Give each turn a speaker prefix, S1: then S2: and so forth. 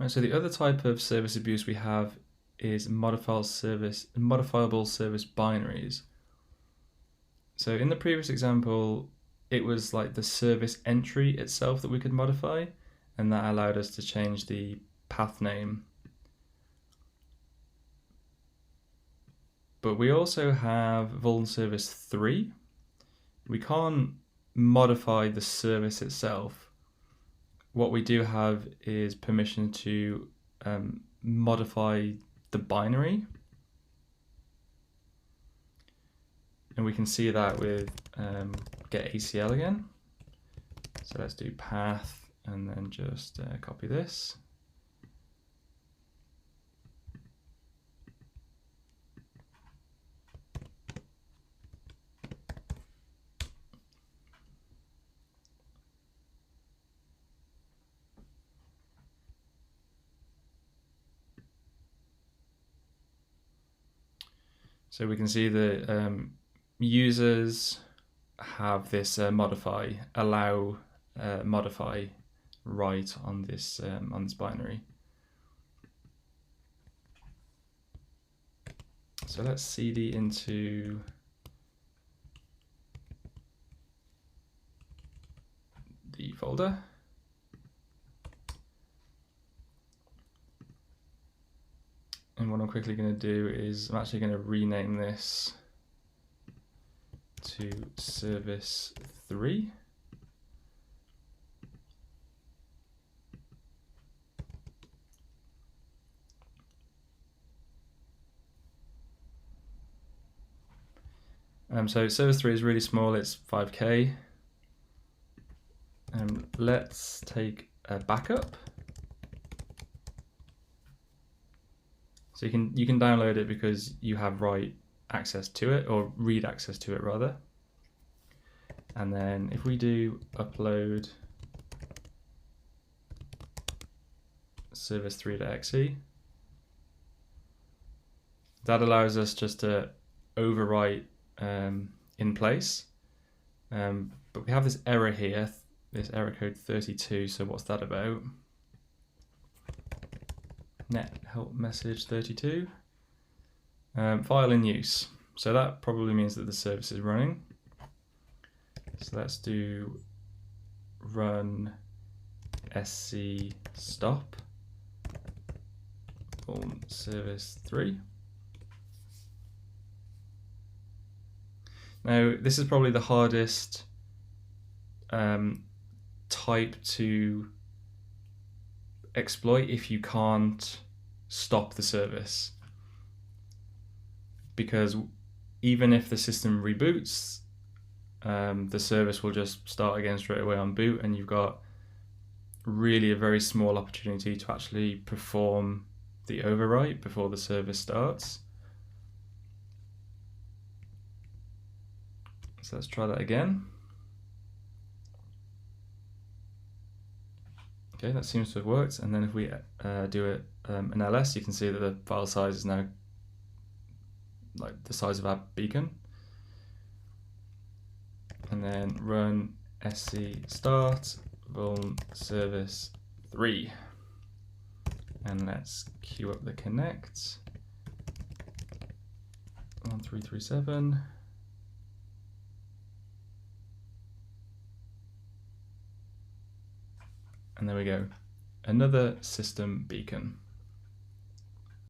S1: Right, so the other type of service abuse we have is modifiable service binaries. So in the previous example, it was like the service entry itself that we could modify, and that allowed us to change the path name. But we also have vuln service 3. We can't modify the service itself. What we do have is permission to modify the binary. And we can see that with get ACL again. So let's do path and then just copy this. So we can see that users have this modify, allow modify right on this binary. So let's cd into the folder. And what I'm quickly going to do is I'm actually going to rename this to service 3. So service 3 is really small, it's 5K. Let's take a backup. So you can download it because you have write access to it, or read access to it rather. And then if we do upload service3.exe, that allows us just to overwrite in place. But we have this error here, this error code 32. So what's that about? Net help message 32. File in use. So that probably means that the service is running. So let's do run sc stop on service 3. Now this is probably the hardest type to exploit if you can't stop the service, because even if the system reboots, the service will just start again straight away on boot, and you've got really a very small opportunity to actually perform the overwrite before the service starts. So let's try that again. Okay, that seems to have worked. And then if we do it an ls, you can see that the file size is now like the size of our beacon. And then run sc start vuln service 3. And let's queue up the connect 1337. And there we go, another system beacon.